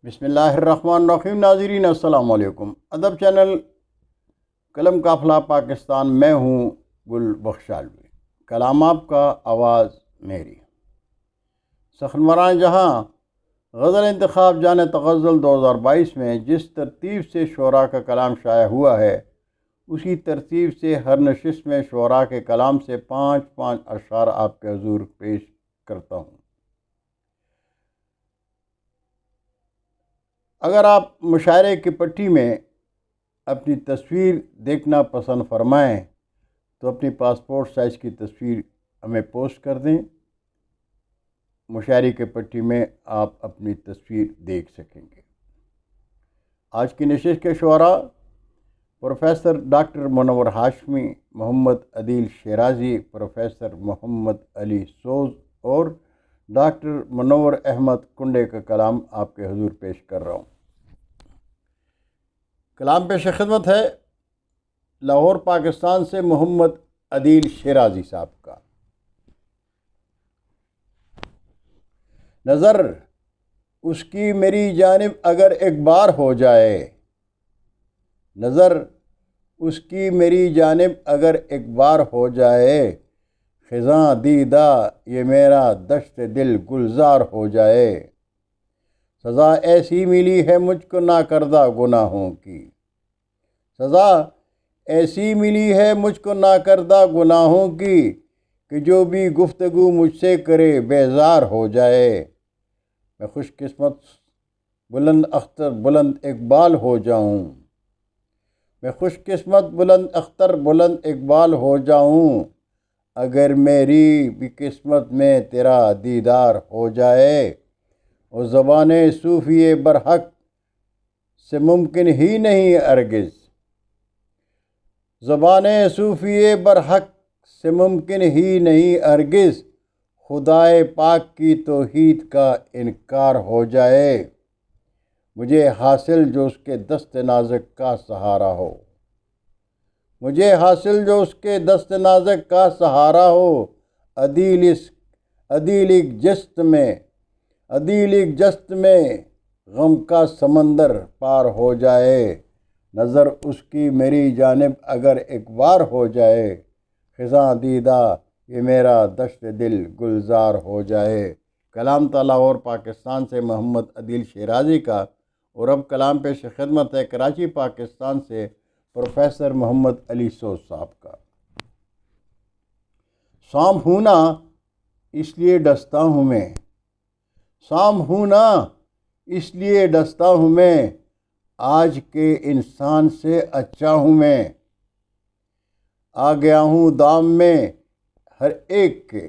بسم اللہ الرحمن الرحیم۔ ناظرین السلام علیکم۔ ادب چینل قلم قافلہ پاکستان، میں ہوں گل بخشالوی۔ کلام آپ کا، آواز میری۔ سخنوران جہاں غزل انتخاب جان تغزل 2022 میں جس ترتیب سے شعراء کا کلام شائع ہوا ہے، اسی ترتیب سے ہر نشست میں شعراء کے کلام سے 5 اشعار آپ کے حضور پیش کرتا ہوں۔ اگر آپ مشاعرے کی پٹی میں اپنی تصویر دیکھنا پسند فرمائیں تو اپنی پاسپورٹ سائز کی تصویر ہمیں پوسٹ کر دیں۔ مشاعرے کی پٹی میں آپ اپنی تصویر دیکھ سکیں گے۔ آج کی نشست کے شعراء پروفیسر ڈاکٹر منور ہاشمی، محمد عدیل شیرازی، پروفیسر محمد علی سوز اور ڈاکٹر منور احمد کنڈے کا کلام آپ کے حضور پیش کر رہا ہوں۔ کلام پیش خدمت ہے لاہور پاکستان سے محمد عدیل شیرازی صاحب کا۔ نظر اس کی میری جانب اگر ایک بار ہو جائے، نظر اس کی میری جانب اگر ایک بار ہو جائے، خزاں دیدہ یہ میرا دشت دل گلزار ہو جائے، سزا ایسی ملی ہے مجھ کو ناکردہ گناہوں کی، سزا ایسی ملی ہے مجھ کو ناکردہ گناہوں کی کہ جو بھی گفتگو مجھ سے کرے بیزار ہو جائے، میں خوش قسمت بلند اختر بلند اقبال ہو جاؤں، میں خوش قسمت بلند اختر بلند اقبال ہو جاؤں، اگر میری بھی قسمت میں تیرا دیدار ہو جائے، اور زبان صوفی برحق سے ممکن ہی نہیں ہرگز، زبان صوفی برحق سے ممکن ہی نہیں ہرگز، خدائے پاک کی توحید کا انکار ہو جائے، مجھے حاصل جو اس کے دست نازک کا سہارا ہو، مجھے حاصل جو اس کے دست نازک کا سہارا ہو، عدیل ایک جست میں غم کا سمندر پار ہو جائے، نظر اس کی میری جانب اگر ایک بار ہو جائے، خزاں دیدہ یہ میرا دشت دل گلزار ہو جائے۔ کلام تھا لاہور پاکستان سے محمد عدیل شیرازی کا، اور اب کلام پیش خدمت ہے کراچی پاکستان سے پروفیسر محمد علی سوز صاحب کا۔ سام ہوں نا اس لیے ڈستا ہوں میں، سام ہوں نا اس لیے ڈستا ہوں میں، آج کے انسان سے اچھا ہوں میں، آ گیا ہوں دام میں ہر ایک کے،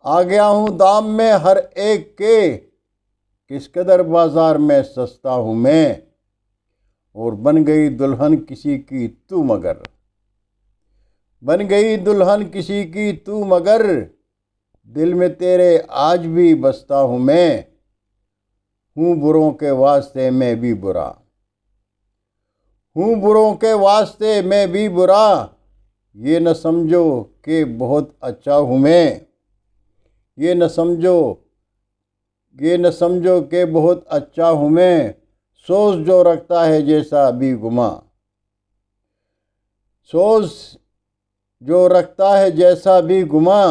آ گیا ہوں دام میں ہر ایک کے، کس قدر بازار میں سستا ہوں میں، اور بن گئی دلہن کسی کی تو مگر، بن گئی دلہن کسی کی تو مگر، دل میں تیرے آج بھی بستا ہوں میں، ہوں بروں کے واسطے میں بھی برا، ہوں بروں کے واسطے میں بھی برا، یہ نہ سمجھو کہ بہت اچھا ہوں میں، یہ نہ سمجھو کہ بہت اچھا ہوں میں، سوز جو رکھتا ہے جیسا بھی گما، سوز جو رکھتا ہے جیسا بھی گما،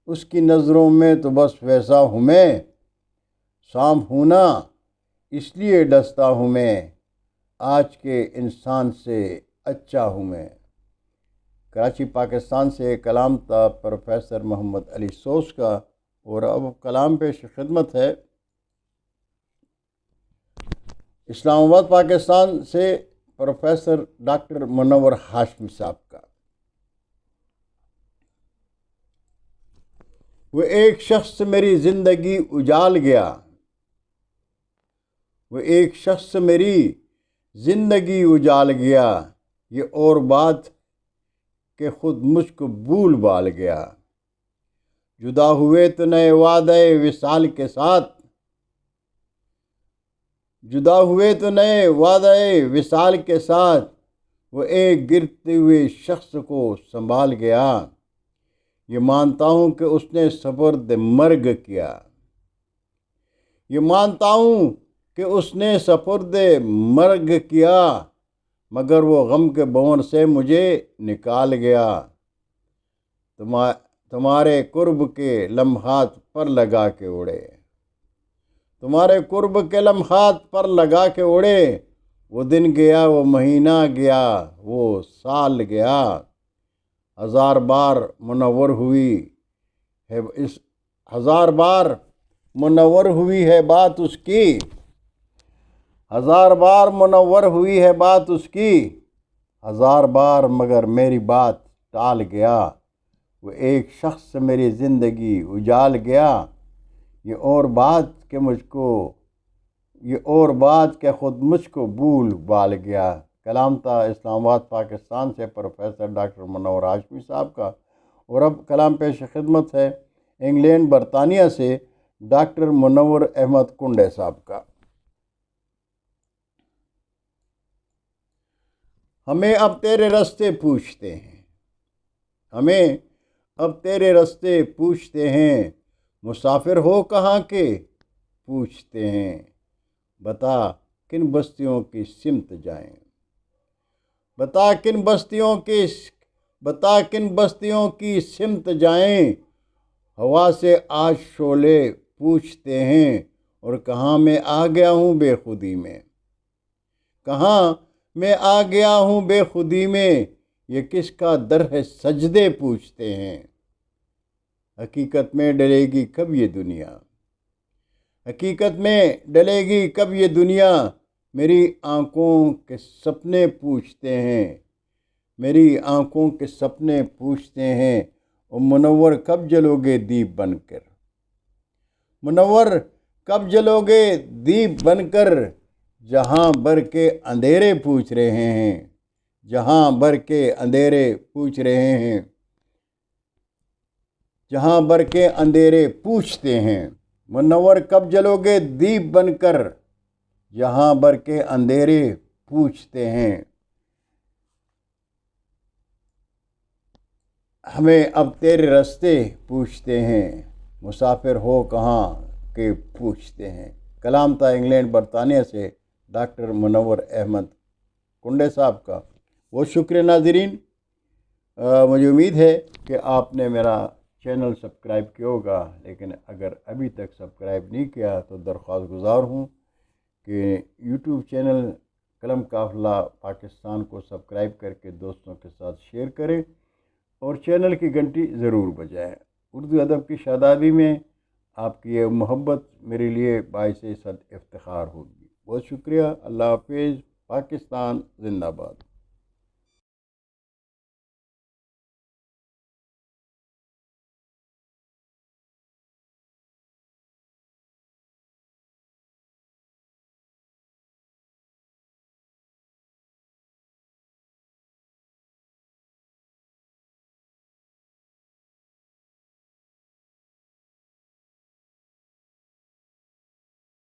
اس کی نظروں میں تو بس ویسا ہوں میں، سام ہوں نا اس لیے ڈستا ہوں میں، آج کے انسان سے اچھا ہوں میں۔ کراچی پاکستان سے کلام تھا پروفیسر محمد علی سوز کا، اور اب کلام پیش خدمت ہے اسلام آباد پاکستان سے پروفیسر ڈاکٹر منور ہاشمی صاحب کا۔ وہ ایک شخص میری زندگی اجال گیا، وہ ایک شخص میری زندگی اجال گیا، یہ اور بات کہ خود مجھ کو بھول بال گیا، جدا ہوئے تو نئے وعدے وصال کے ساتھ، جدا ہوئے تو نئے وعدے وصال کے ساتھ، وہ ایک گرتے ہوئے شخص کو سنبھال گیا، یہ مانتا ہوں کہ اس نے صبر مرگ کیا، یہ مانتا ہوں کہ اس نے سپرد مرگ کیا، مگر وہ غم کے بون سے مجھے نکال گیا۔ تمہارے قرب کے لمحات پر لگا کے اڑے، تمہارے قرب کے لمحات پر لگا کے اڑے، وہ دن گیا، وہ مہینہ گیا، وہ سال گیا۔ ہزار بار منور ہوئی ہے ہزار بار منور ہوئی ہے بات اس کی، ہزار بار منور ہوئی ہے بات اس کی، ہزار بار مگر میری بات ٹال گیا۔ وہ ایک شخص سے میری زندگی اجال گیا، یہ اور بات کہ خود مجھ کو بھول بال گیا۔ کلام تھا اسلام آباد پاکستان سے پروفیسر ڈاکٹر منور ہاشمی صاحب کا، اور اب کلام پیش خدمت ہے انگلینڈ برطانیہ سے ڈاکٹر منور احمد کنڈے صاحب کا۔ ہمیں اب تیرے رستے پوچھتے ہیں، ہمیں اب تیرے رستے پوچھتے ہیں، مسافر ہو کہاں کے پوچھتے ہیں، بتا کن بستیوں کی سمت جائیں، بتا کن بستیوں کی سمت جائیں، ہوا سے آج شعلے پوچھتے ہیں، اور کہاں میں آ گیا ہوں بے خودی میں، کہاں میں آ گیا ہوں بے خودی میں، یہ کس کا در ہے سجدے پوچھتے ہیں۔ حقیقت میں ڈلے گی کب یہ دنیا، حقیقت میں ڈلے گی کب یہ دنیا، میری آنکھوں کے سپنے پوچھتے ہیں، میری آنکھوں کے سپنے پوچھتے ہیں، اور منور کب جلو گے دیپ بن کر، منور کب جلو گے دیپ بن کر، جہاں بھر کے اندھیرے پوچھ رہے ہیں، جہاں بھر کے اندھیرے پوچھ رہے ہیں، جہاں بھر کے اندھیرے پوچھتے ہیں، منور کب جلو گے دیپ بن کر، جہاں بھر کے اندھیرے پوچھتے ہیں۔ ہمیں اب تیرے رستے پوچھتے ہیں، مسافر ہو کہاں کے پوچھتے ہیں۔ کلام تھا انگلینڈ برطانیہ سے ڈاکٹر منور احمد کنڈے صاحب کا۔ بہت شکریہ ناظرین، مجھے امید ہے کہ آپ نے میرا چینل سبسکرائب کیا ہوگا، لیکن اگر ابھی تک سبسکرائب نہیں کیا تو درخواست گزار ہوں کہ یوٹیوب چینل قلم قافلہ پاکستان کو سبسکرائب کر کے دوستوں کے ساتھ شیئر کریں، اور چینل کی گھنٹی ضرور بجائیں۔ اردو ادب کی شادابی میں آپ کی یہ محبت میرے لیے باعث افتخار ہوگی۔ بہت شکریہ، اللہ حافظ، پاکستان زندہ باد۔